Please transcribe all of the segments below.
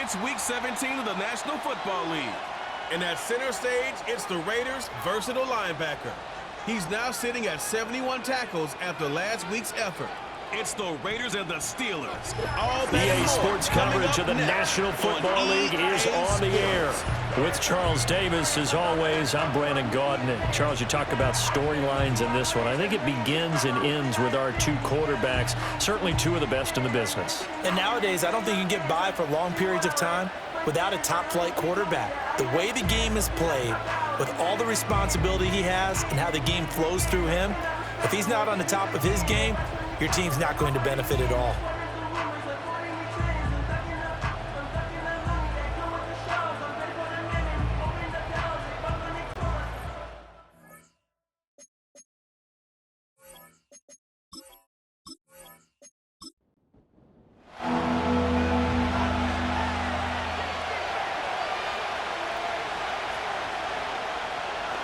It's Week 17 of the National Football League. And at center stage, it's the Raiders' versatile linebacker. He's now sitting at 71 tackles after last week's effort. It's the Raiders and the Steelers. All that EA Sports coverage of the National Football League is on the air. With Charles Davis, as always, I'm Brandon Gaudin. And Charles, you talk about storylines in this one. I think it begins and ends with our two quarterbacks, certainly two of the best in the business. And nowadays, I don't think you can get by for long periods of time without a top-flight quarterback. The way the game is played, with all the responsibility he has and how the game flows through him, if he's not on the top of his game, your team's not going to benefit at all.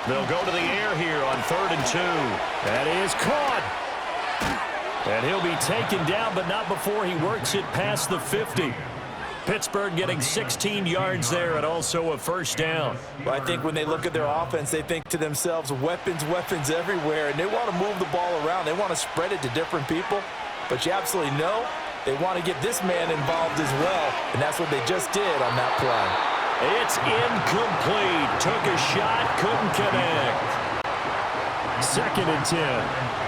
They'll go to the air here on 3rd and 2. That is caught. And he'll be taken down, but not before he works it past the 50. Pittsburgh getting 16 yards there and also a first down. Well, I think when they look at their offense, they think to themselves, weapons, weapons everywhere, and they want to move the ball around. They want to spread it to different people, but you absolutely know they want to get this man involved as well, and that's what they just did on that play. It's incomplete. Took a shot, couldn't connect. 2nd and 10.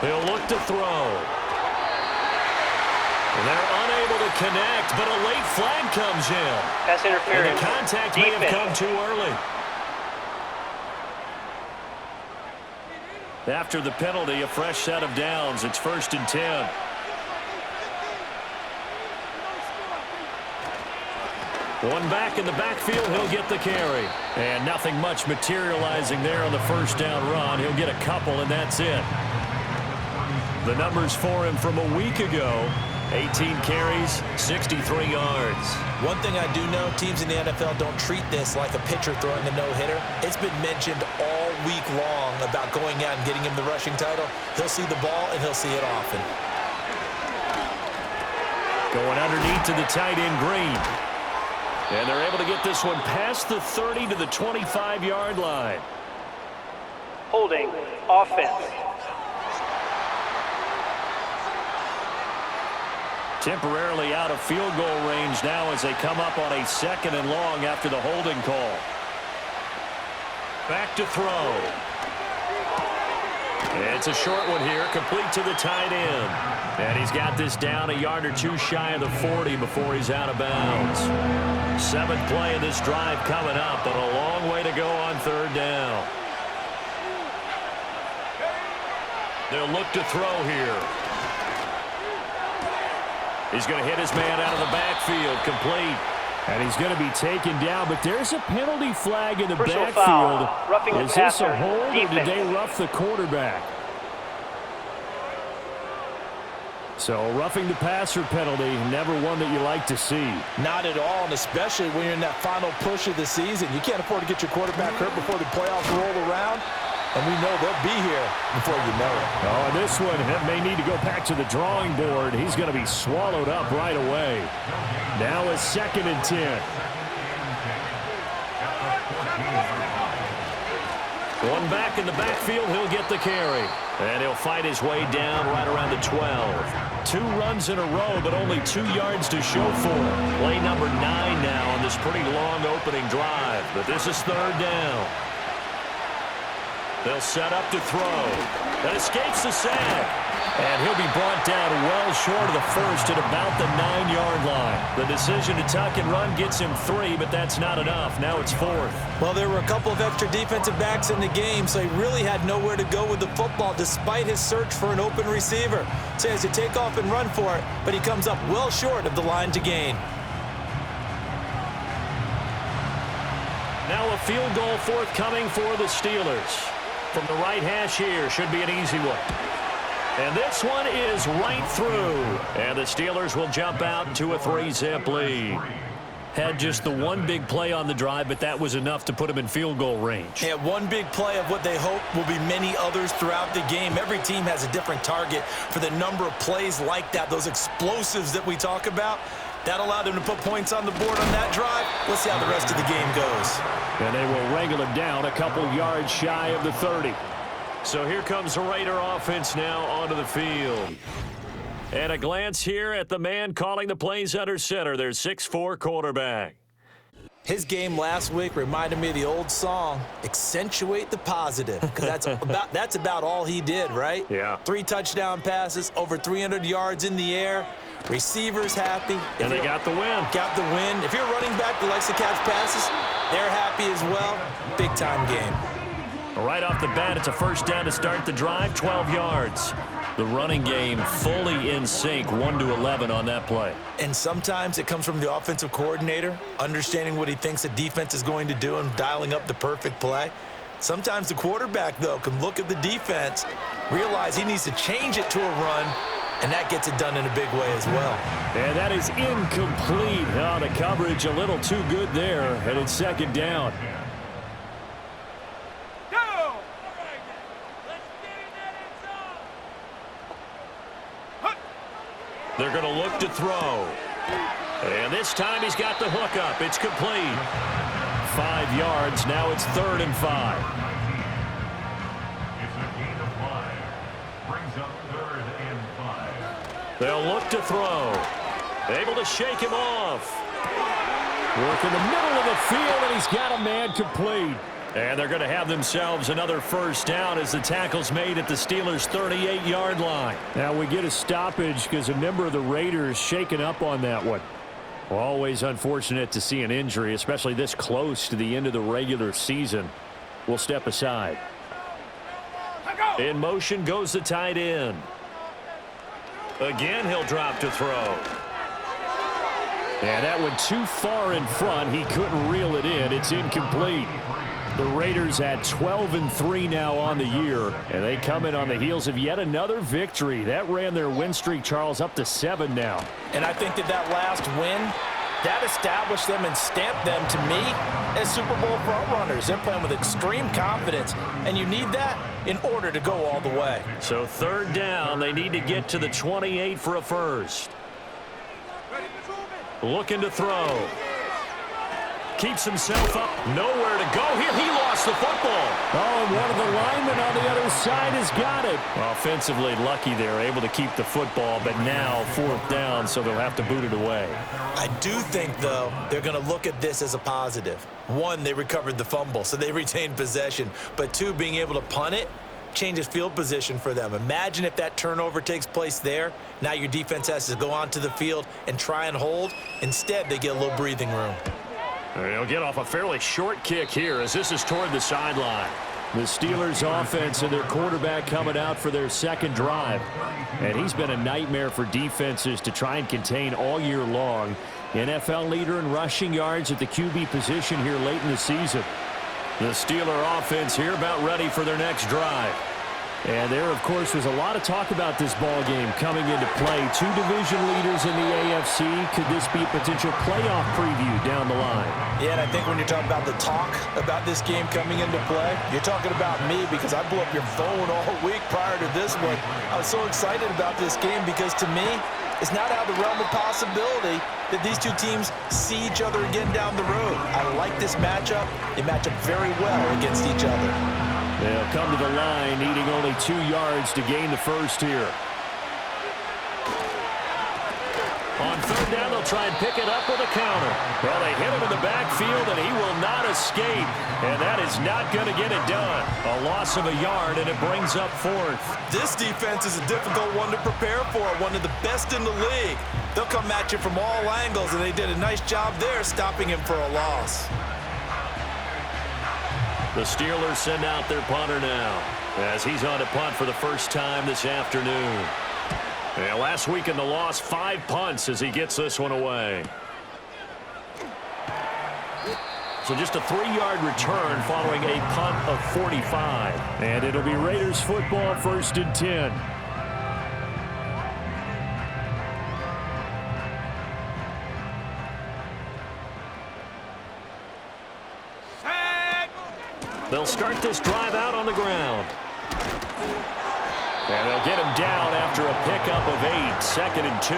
He'll look to throw. They're unable to connect, but a late flag comes in. Pass interference. And the contact may have come too early. After the penalty, a fresh set of downs. It's 1st and 10. One back in the backfield, he'll get the carry. And nothing much materializing there on the first down run. He'll get a couple, and that's it. The numbers for him from a week ago, 18 carries, 63 yards. One thing I do know, teams in the NFL don't treat this like a pitcher throwing a no-hitter. It's been mentioned all week long about going out and getting him the rushing title. He'll see the ball, and he'll see it often. Going underneath to the tight end, Green. And they're able to get this one past the 30 to the 25-yard line. Holding offense. Temporarily out of field goal range now as they come up on a 2nd and long after the holding call. Back to throw. It's a short one here, complete to the tight end. And he's got this down a yard or two shy of the 40 before he's out of bounds. 7th play of this drive coming up, but a long way to go on 3rd down. They'll look to throw here. He's going to hit his man out of the backfield, complete. And he's going to be taken down, but there's a penalty flag in the Personal backfield. foul. Roughing the Is this passer. a hold, Defense. or did they rough the quarterback? So a roughing the passer penalty, never one that you like to see. Not at all, and especially when you're in that final push of the season. You can't afford to get your quarterback hurt before the playoffs roll around. And we know they'll be here before you know it. Oh, and this one may need to go back to the drawing board. He's going to be swallowed up right away. Now a 2nd and 10. One back in the backfield, he'll get the carry. And he'll fight his way down right around the 12. 2 runs in a row, but only 2 yards to show for him. Play number 9 now on this pretty long opening drive. But this is 3rd down. They'll set up to throw. That escapes the sack. And he'll be brought down well short of the first at about the 9-yard line. The decision to tuck and run gets him 3, but that's not enough. Now it's 4th. Well, there were a couple of extra defensive backs in the game, so he really had nowhere to go with the football despite his search for an open receiver. So he has to take off and run for it, but he comes up well short of the line to gain. Now a field goal forthcoming for the Steelers. From the right hash here, should be an easy one. And this one is right through. And the Steelers will jump out to a 3-zip lead. Had just the one big play on the drive, but that was enough to put him in field goal range. Yeah, one big play of what they hope will be many others throughout the game. Every team has a different target for the number of plays like that, those explosives that we talk about. That allowed them to put points on the board on that drive. Let's see how the rest of the game goes. And they will wrangle him down a couple yards shy of the 30. So here comes the Raider offense now onto the field. And a glance here at the man calling the plays under center, their 6'4" quarterback. His game last week reminded me of the old song, accentuate the positive, because that's about all he did, right? Yeah. 3 touchdown passes, over 300 yards in the air, receivers happy. And they got the win. Got the win. If you're a running back that likes to catch passes, they're happy as well. Big-time game. Right off the bat, it's a first down to start the drive, 12 yards. The running game fully in sync, 1-11 on that play. And sometimes it comes from the offensive coordinator, understanding what he thinks the defense is going to do and dialing up the perfect play. Sometimes the quarterback, though, can look at the defense, realize he needs to change it to a run, and that gets it done in a big way as well. And that is incomplete. Oh, the coverage a little too good there, and it's second down. They're going to look to throw. And this time he's got the hook up. It's complete. 5 yards. Now it's 3rd and 5. It's a gain of 5. Brings up 3rd and 5. They'll look to throw. Able to shake him off. Work in the middle of the field, and he's got a man complete. And they're going to have themselves another first down as the tackle's made at the Steelers' 38-yard line. Now we get a stoppage because a member of the Raiders shaken up on that one. Well, always unfortunate to see an injury, especially this close to the end of the regular season. We'll step aside. In motion goes the tight end. Again, he'll drop to throw. And that one too far in front. He couldn't reel it in. It's incomplete. The Raiders at 12-3 now on the year, and they come in on the heels of yet another victory. That ran their win streak, Charles, up to 7 now. And I think that last win, that established them and stamped them, to me, as Super Bowl frontrunners. They're playing with extreme confidence, and you need that in order to go all the way. So 3rd down, they need to get to the 28 for a first. Looking to throw. Keeps himself up. Nowhere to go here. He lost the football. Oh, and one of the linemen on the other side has got it. Offensively lucky they're able to keep the football, but now 4th down, so they'll have to boot it away. I do think, though, they're going to look at this as a positive. 1, they recovered the fumble, so they retained possession. But 2, being able to punt it changes field position for them. Imagine if that turnover takes place there. Now your defense has to go onto the field and try and hold. Instead, they get a little breathing room. They'll get off a fairly short kick here as this is toward the sideline. The Steelers offense and their quarterback coming out for their 2nd drive. And he's been a nightmare for defenses to try and contain all year long. NFL leader in rushing yards at the QB position here late in the season. The Steeler offense here about ready for their next drive. And there, of course, was a lot of talk about this ball game coming into play. 2 division leaders in the AFC. Could this be a potential playoff preview down the line? Yeah, and I think when you're talking about the talk about this game coming into play, you're talking about me because I blew up your phone all week prior to this one. I was so excited about this game because, to me, it's not out of the realm of possibility that these 2 teams see each other again down the road. I like this matchup. They match up very well against each other. They'll come to the line needing only 2 yards to gain the first here. On 3rd down, they'll try and pick it up with a counter. Well, they hit him in the backfield, and he will not escape. And that is not going to get it done. A loss of a yard, and it brings up 4th. This defense is a difficult one to prepare for, one of the best in the league. They'll come at you from all angles, and they did a nice job there stopping him for a loss. The Steelers send out their punter now as he's on to punt for the first time this afternoon. And last week in the loss, 5 punts as he gets this one away. So just a 3-yard return following a punt of 45. And it'll be Raiders football, 1st and 10. They'll start this drive out on the ground. And they'll get him down after a pickup of 8, 2nd and 2.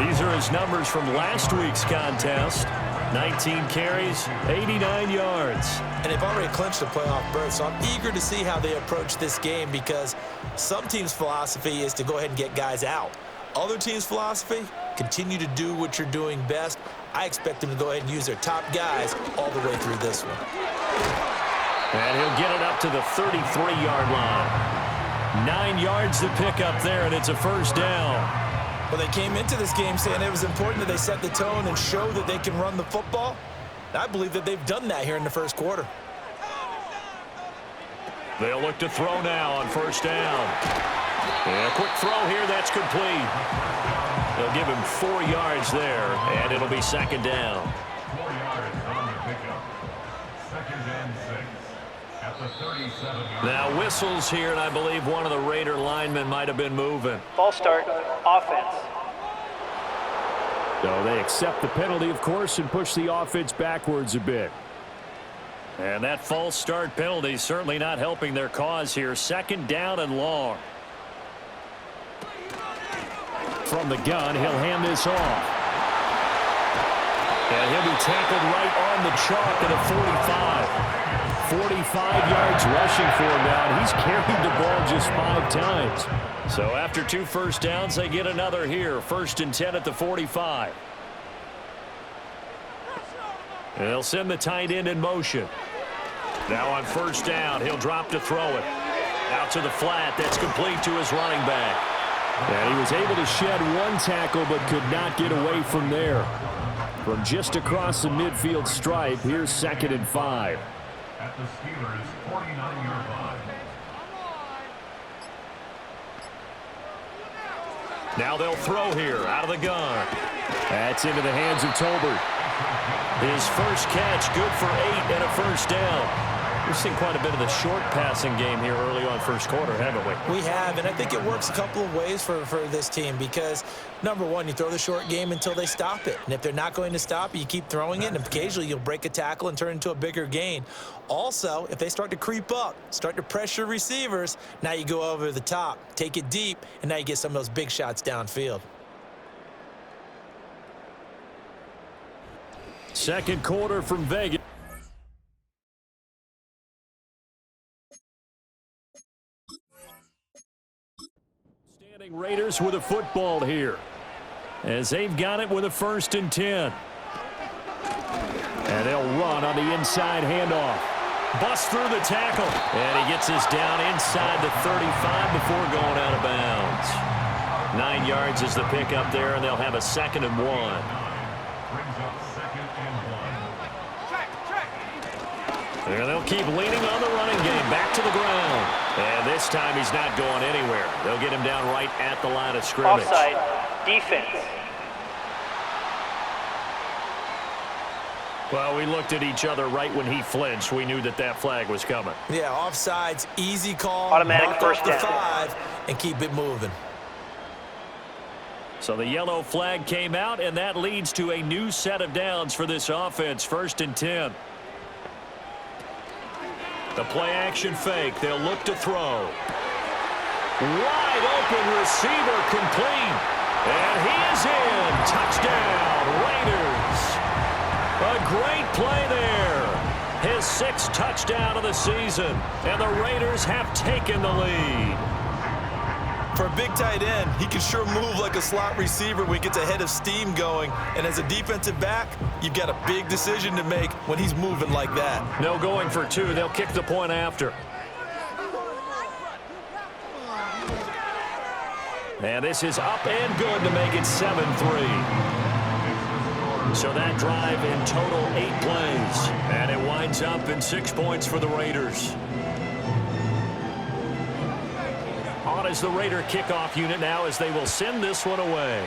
These are his numbers from last week's contest. 19 carries, 89 yards. And they've already clinched a playoff berth, so I'm eager to see how they approach this game because some teams' philosophy is to go ahead and get guys out. Other teams' philosophy, continue to do what you're doing best. I expect them to go ahead and use their top guys all the way through this one. And he'll get it up to the 33-yard line. 9 yards to pick up there, and it's a first down. Well, they came into this game saying it was important that they set the tone and show that they can run the football. I believe that they've done that here in the first quarter. They'll look to throw now on first down. And a quick throw here, that's complete. They'll give him 4 yards there, and it'll be second down. 4 yards on the pickup. 2nd and 6 at the 37-yard. Now whistles here, and I believe one of the Raider linemen might have been moving. False start, offense. So they accept the penalty, of course, and push the offense backwards a bit. And that false start penalty certainly not helping their cause here. 2nd down and long. From the gun, he'll hand this off. And he'll be tackled right on the chalk at a 45. 45 yards rushing for him now, and he's carried the ball just 5 times. So after 2 first downs, they get another here. 1st and 10 at the 45. And they'll send the tight end in motion. Now on first down, he'll drop to throw it. Out to the flat. That's complete to his running back. And he was able to shed 1 tackle but could not get away from there. From just across the midfield stripe, here's 2nd and 5. At the Steelers' 49-yard line. Now they'll throw here out of the gun. That's into the hands of Tolbert. His first catch, good for 8 and a first down. We've seen quite a bit of the short passing game here early on first quarter, haven't we? We have, and I think it works a couple of ways for this team because, number one, you throw the short game until they stop it. And if they're not going to stop it, you keep throwing it, and occasionally you'll break a tackle and turn into a bigger gain. Also, if they start to creep up, start to pressure receivers, now you go over the top, take it deep, and now you get some of those big shots downfield. Second quarter from Vegas. Raiders with a football here as they've got it with a 1st and 10. And they'll run on the inside handoff. Bust through the tackle. And he gets this down inside the 35 before going out of bounds. 9 yards is the pickup there, and they'll have a 2nd and 1. Brings up 2nd and 1. And they'll keep leaning on the running game. Back to the ground. And this time he's not going anywhere. They'll get him down right at the line of scrimmage. Offside, defense. Well, we looked at each other right when he flinched. We knew that that flag was coming. Yeah, offsides, easy call. Automatic mark first off the down. 5 and keep it moving. So the yellow flag came out, and that leads to a new set of downs for this offense. 1st and 10. The play-action fake. They'll look to throw. Wide open receiver complete. And he is in. Touchdown, Raiders. A great play there. His 6th touchdown of the season. And the Raiders have taken the lead. For a big tight end, he can sure move like a slot receiver when he gets a head of steam going. And as a defensive back, you've got a big decision to make when he's moving like that. No going for 2. They'll kick the point after. And this is up and good to make it 7-3. So that drive in total 8 plays. And it winds up in 6 points for the Raiders. On is the Raider kickoff unit now as they will send this one away.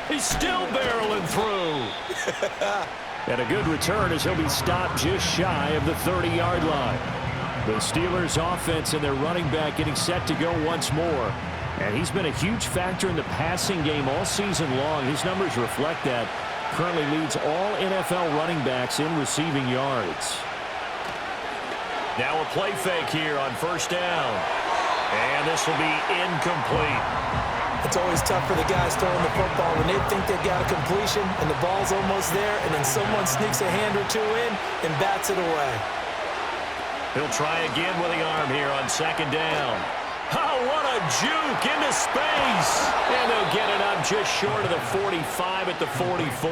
He's still barreling through. And a good return as he'll be stopped just shy of the 30-yard line. The Steelers offense and their running back getting set to go once more. And he's been a huge factor in the passing game all season long. His numbers reflect that. Currently leads all NFL running backs in receiving yards. Now a play fake here on first down. And this will be incomplete. It's always tough for the guys throwing the football when they think they've got a completion and the ball's almost there, and then someone sneaks a hand or two in and bats it away. He'll try again with the arm here on second down. Oh, what a juke into space. And they'll get it up just short of the 45 at the 44.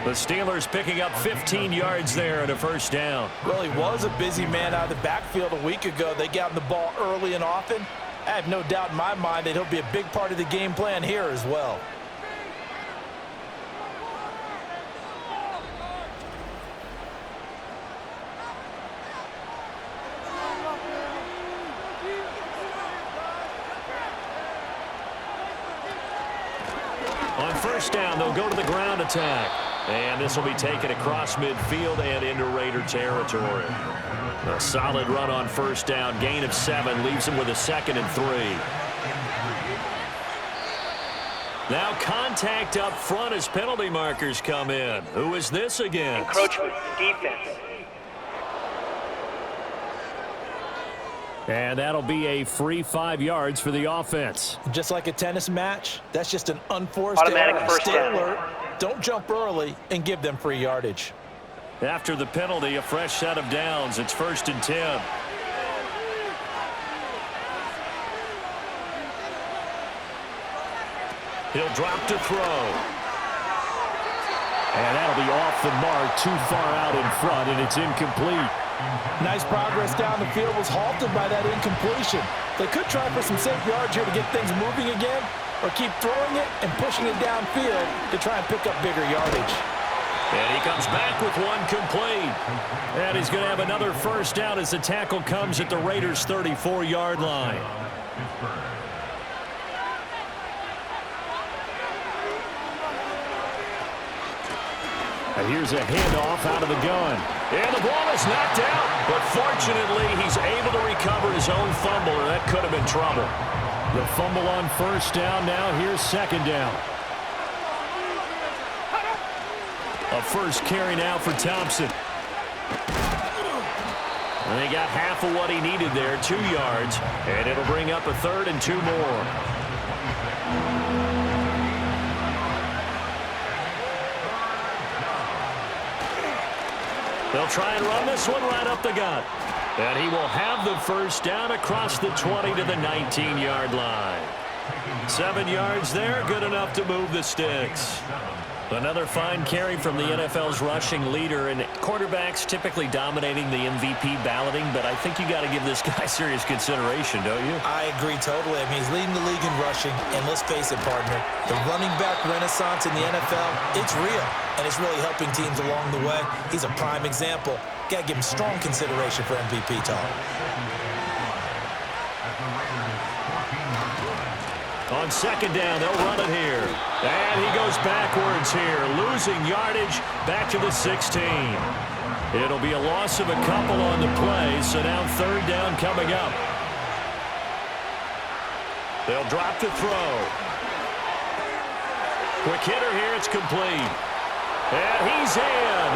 The Steelers picking up 15 yards there at a first down. Well, he was a busy man out of the backfield a week ago. They got him the ball early and often. I have no doubt in my mind that he'll be a big part of the game plan here as well. On first down, they'll go to the ground attack. And this will be taken across midfield and into Raider territory. A solid run on first down. Gain of 7 leaves him with a 2nd and 3. Now contact up front as penalty markers come in. Who is this against? Encroachment, defense. And that'll be a free 5 yards for the offense. Just like a tennis match, that's just an unforced Automatic error. first Stay down. alert, don't jump early, and give them free yardage. After the penalty, a fresh set of downs. It's 1st and 10. He'll drop to throw. And that'll be off the mark, too far out in front, and it's incomplete. Nice progress down the field was halted by that incompletion. They could try for some safe yards here to get things moving again, or keep throwing it and pushing it downfield to try and pick up bigger yardage. And he comes back with one complete. And he's going to have another first down as the tackle comes at the Raiders' 34-yard line. And here's a handoff out of the gun. And the ball is knocked out. But fortunately, he's able to recover his own fumble, or that could have been trouble. The fumble on first down. Now here's second down. A first carry now for Thompson. And they got half of what he needed there, 2 yards. And it'll bring up a 3rd and 2 more. They'll try and run this one right up the gut. And he will have the first down across the 20 to the 19-yard line. 7 yards there, good enough to move the sticks. Another fine carry from the NFL's rushing leader, and quarterbacks typically dominating the MVP balloting, but I think you got to give this guy serious consideration, don't you? I agree totally. I mean, he's leading the league in rushing, and let's face it, partner, the running back renaissance in the NFL, it's real, and it's really helping teams along the way. He's a prime example. Got to give him strong consideration for MVP talk. On second down, they'll run it here. And he goes backwards here, losing yardage back to the 16. It'll be a loss of a couple on the play, so now 3rd down coming up. They'll drop to throw. Quick hitter here, it's complete. And he's in.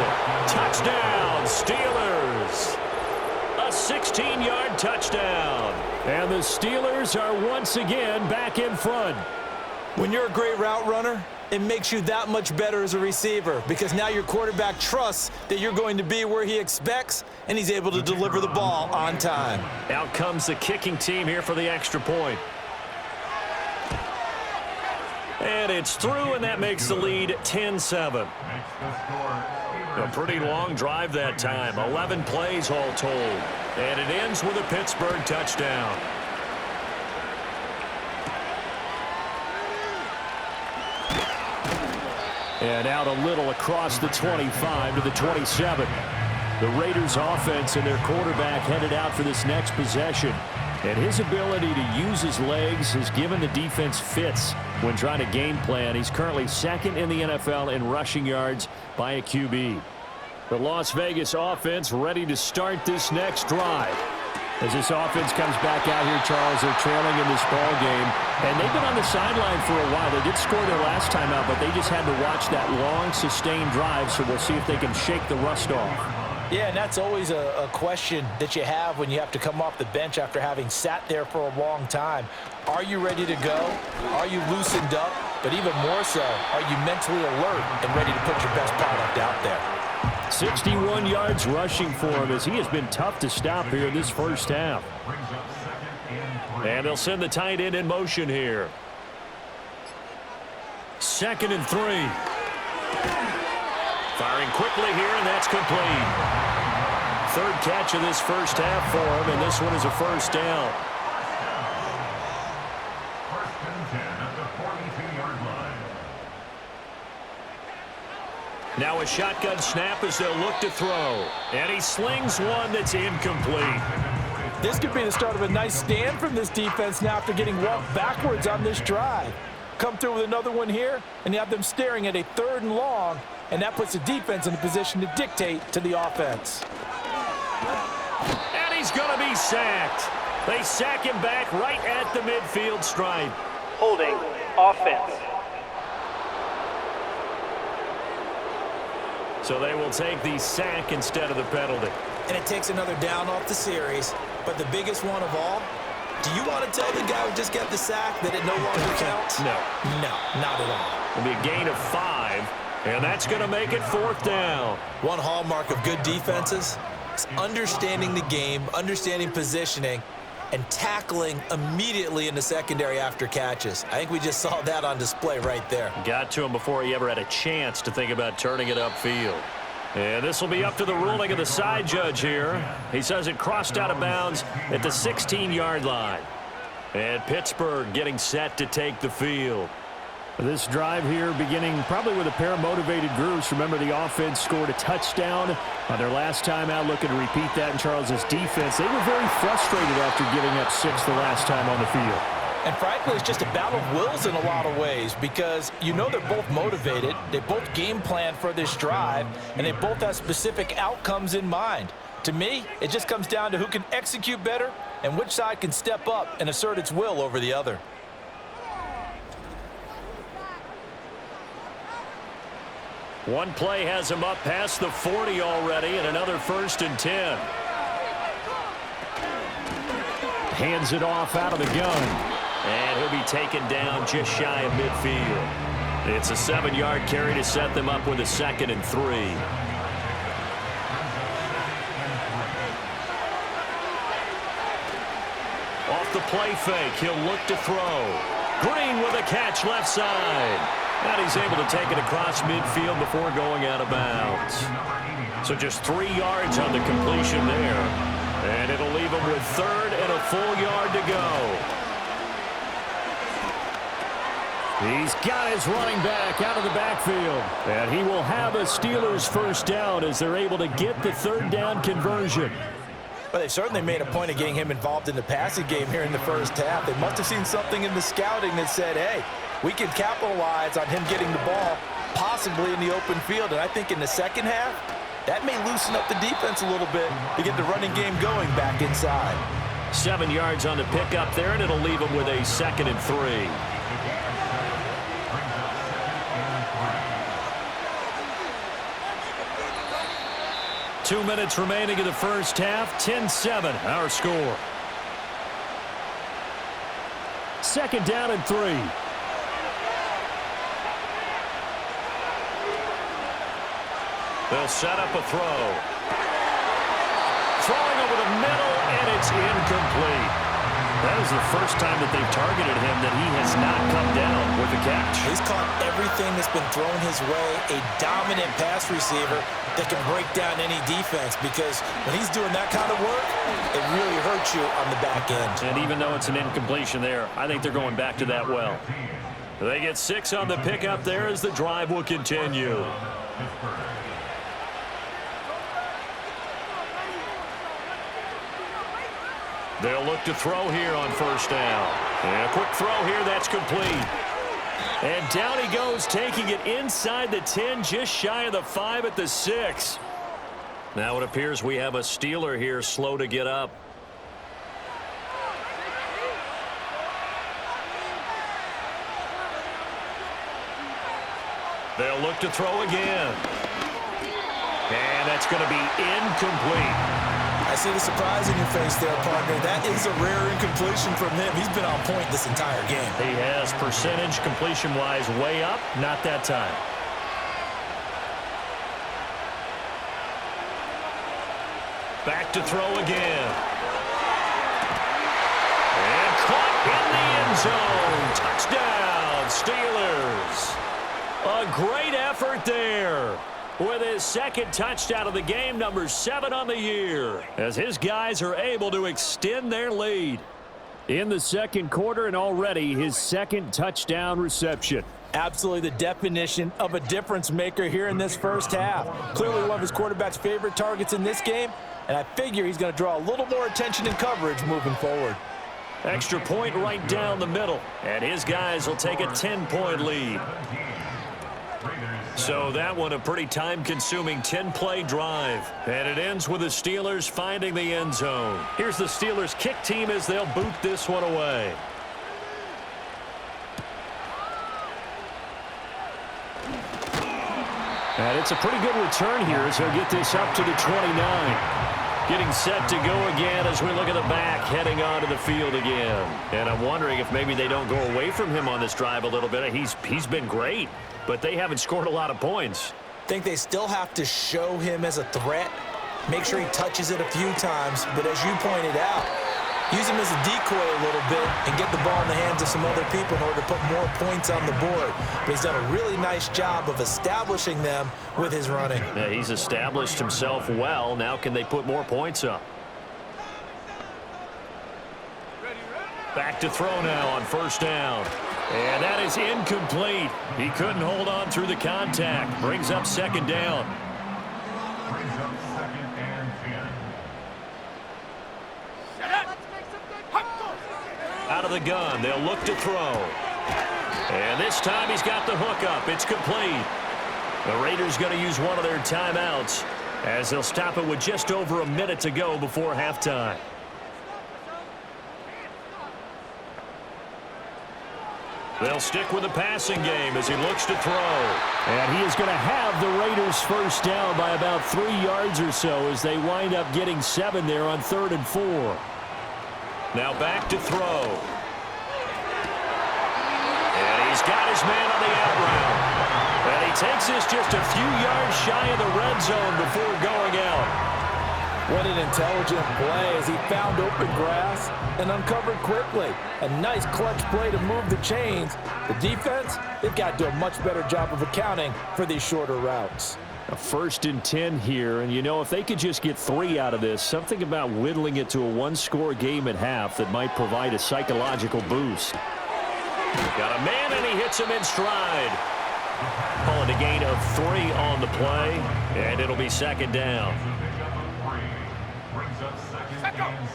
Touchdown, Steelers. A 16-yard touchdown. And the Steelers are once again back in front. When you're a great route runner, it makes you that much better as a receiver because now your quarterback trusts that you're going to be where he expects, and he's able to deliver the ball on time. Out comes the kicking team here for the extra point. And it's through, and that makes the lead 10-7. A pretty long drive that time. 11 plays all told. And it ends with a Pittsburgh touchdown. And out a little across the 25 to the 27. The Raiders offense and their quarterback headed out for this next possession. And his ability to use his legs has given the defense fits when trying to game plan. He's currently 2nd in the NFL in rushing yards by a QB. The Las Vegas offense ready to start this next drive. As this offense comes back out here, Charles, they're trailing in this ball game, and they've been on the sideline for a while. They did score their last time out, but they just had to watch that long, sustained drive, so we'll see if they can shake the rust off. Yeah, and that's always a question that you have when you have to come off the bench after having sat there for a long time. Are you ready to go? Are you loosened up? But even more so, are you mentally alert and ready to put your best product out there? 61 yards rushing for him as he has been tough to stop here this first half. And they'll send the tight end in motion here. 2nd and 3. Firing quickly here, and that's complete. 3rd catch of this first half for him, and this one is a first down. 1st and 10 at the 42-yard line. Now a shotgun snap as they'll look to throw. And he slings one that's incomplete. This could be the start of a nice stand from this defense now after getting walked backwards on this drive. Come through with another one here, and you have them staring at a 3rd and long, and that puts the defense in a position to dictate to the offense. And he's going to be sacked. They sack him back right at the midfield stripe. Holding offense. So they will take the sack instead of the penalty. And it takes another down off the series. But the biggest one of all, do you want to tell the guy who just got the sack that it no longer counts? No. No, not at all. It'll be a gain of 5, and that's going to make it 4th down. One hallmark of good defenses is understanding the game, understanding positioning, and tackling immediately in the secondary after catches. I think we just saw that on display right there. Got to him before he ever had a chance to think about turning it upfield. And this will be up to the ruling of the side judge here. He says it crossed out of bounds at the 16-yard line. And Pittsburgh getting set to take the field. This drive here beginning probably with a pair of motivated groups. Remember, the offense scored a touchdown on their last time out, looking to repeat that in Charles's defense. They were very frustrated after giving up 6 the last time on the field. And frankly, it's just a battle of wills in a lot of ways because you know they're both motivated, they both game plan for this drive, and they both have specific outcomes in mind. To me, it just comes down to who can execute better and which side can step up and assert its will over the other. One play has him up past the 40 already, and another 1st and 10. Hands it off out of the gun. And he'll be taken down just shy of midfield. It's a 7-yard carry to set them up with a 2nd and 3. Off the play fake, he'll look to throw. Green with a catch left side. And he's able to take it across midfield before going out of bounds. So just 3 yards on the completion there. And it'll leave him with 3rd and a full yard to go. He's got his running back out of the backfield. And he will have a Steelers first down as they're able to get the 3rd down conversion. Well, they certainly made a point of getting him involved in the passing game here in the first half. They must have seen something in the scouting that said, hey, we can capitalize on him getting the ball possibly in the open field. And I think in the second half, that may loosen up the defense a little bit to get the running game going back inside. 7 yards on the pickup there, and it'll leave him with a 2nd and 3. 2 minutes remaining in the first half. 10-7, our score. 2nd down and 3. They'll set up a throw. Throwing over the middle, and it's incomplete. That is the first time that they've targeted him that he has not come down with the catch. He's caught everything that's been thrown his way, a dominant pass receiver that can break down any defense, because when he's doing that kind of work, it really hurts you on the back end. And even though it's an incompletion there, I think they're going back to that well. They get 6 on the pickup there as the drive will continue. They'll look to throw here on first down. And a quick throw here, that's complete. And down he goes, taking it inside the 10, just shy of the 5 at the 6. Now it appears we have a Steeler here slow to get up. look to throw again. And that's going to be incomplete. I see the surprise in your face there, partner. That is a rare incompletion from him. He's been on point this entire game. He has percentage completion-wise way up. Not that time. Back to throw again. And caught in the end zone. Touchdown, Steelers. A great effort there. With his second touchdown of the game, number 7 on the year, as his guys are able to extend their lead. In the second quarter, and already his second touchdown reception. Absolutely the definition of a difference maker here in this first half. Clearly one of his quarterback's favorite targets in this game, and I figure he's going to draw a little more attention and coverage moving forward. Extra point right down the middle, and his guys will take a 10-point lead. So that one a pretty time-consuming 10-play drive. And it ends with the Steelers finding the end zone. Here's the Steelers kick team as they'll boot this one away. And it's a pretty good return here as he'll get this up to the 29. Getting set to go again as we look at the back, heading onto the field again. And I'm wondering if maybe they don't go away from him on this drive a little bit. He's been great, but they haven't scored a lot of points. I think they still have to show him as a threat, make sure he touches it a few times, but as you pointed out, use him as a decoy a little bit and get the ball in the hands of some other people in order to put more points on the board. But he's done a really nice job of establishing them with his running. Yeah, he's established himself well. Now can they put more points up? Back to throw now on first down. And that is incomplete. He couldn't hold on through the contact. Brings up second down. Brings up second and 10. Out of the gun, they'll look to throw. And this time he's got the hook up. It's complete. The Raiders going to use one of their timeouts as they'll stop it with just over a minute to go before halftime. They'll stick with the passing game as he looks to throw. And he is going to have the Raiders first down by about 3 yards or so as they wind up getting 7 there on 3rd and 4. Now back to throw. And he's got his man on the out route. And he takes this just a few yards shy of the red zone before going out. What an intelligent play as he found open grass and uncovered quickly. A nice clutch play to move the chains. The defense, they've got to do a much better job of accounting for these shorter routes. A 1st and 10 here, and you know, if they could just get 3 out of this, something about whittling it to a 1-score game at half that might provide a psychological boost. Got a man, and he hits him in stride. Calling a gain of 3 on the play, and it'll be second down. Brings up second and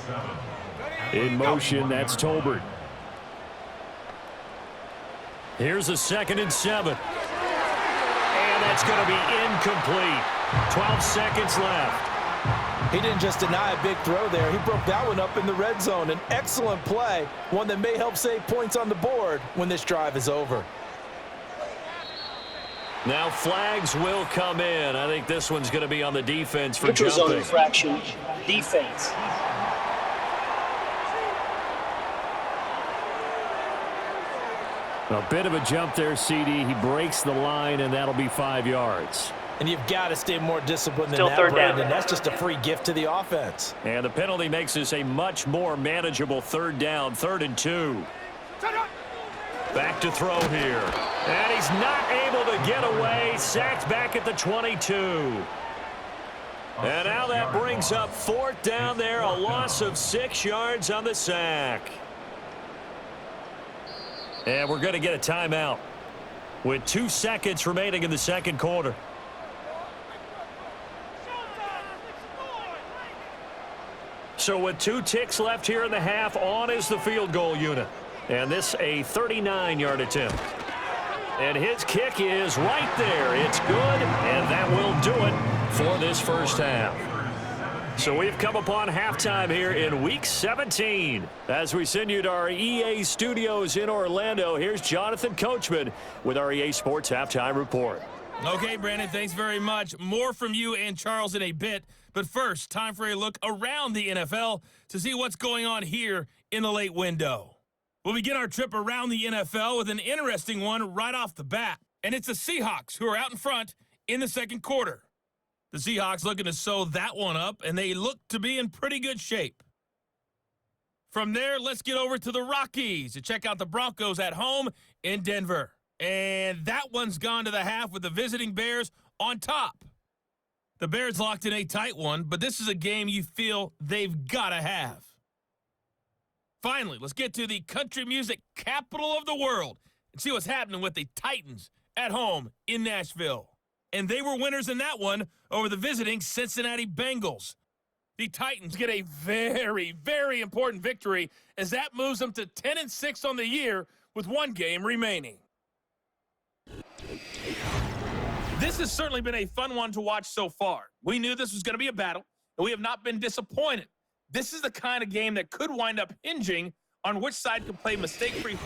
7. In motion, that's Tolbert. Here's a 2nd and 7. And that's going to be incomplete. 12 seconds left. He didn't just deny a big throw there. He broke that one up in the red zone. An excellent play, one that may help save points on the board when this drive is over. Now flags will come in. I think this one's going to be on the defense for Neutral zone jumping. infraction, defense. A bit of a jump there, CD. He breaks the line, and that'll be 5 yards. And you've got to stay more disciplined than Still that, third Brandon. down. That's just a free gift to the offense. And the penalty makes this a much more manageable 3rd down, 3rd and 2. Back to throw here. And he's not able to get away. Sacked back at the 22. And now that brings up 4th down there. A loss of 6 yards on the sack. And we're going to get a timeout with 2 seconds remaining in the second quarter. So with 2 ticks left here in the half, on is the field goal unit. And this a 39-yard attempt. And his kick is right there. It's good, and that will do it for this first half. So we've come upon halftime here in Week 17. As we send you to our EA studios in Orlando, here's Jonathan Coachman with our EA Sports Halftime Report. Okay, Brandon, thanks very much. More from you and Charles in a bit. But first, time for a look around the NFL to see what's going on here in the late window. We'll begin our trip around the NFL with an interesting one right off the bat. And it's the Seahawks who are out in front in the second quarter. The Seahawks looking to sew that one up, and they look to be in pretty good shape. From there, let's get over to the Rockies to check out the Broncos at home in Denver. And that one's gone to the half with the visiting Bears on top. The Bears locked in a tight one, but this is a game you feel they've got to have. Finally, let's get to the country music capital of the world and see what's happening with the Titans at home in Nashville. And they were winners in that one over the visiting Cincinnati Bengals. The Titans get a very, very important victory as that moves them to 10-6 on the year with one game remaining. This has certainly been a fun one to watch so far. We knew this was going to be a battle, and we have not been disappointed. This is the kind of game that could wind up hinging on which side can play mistake-free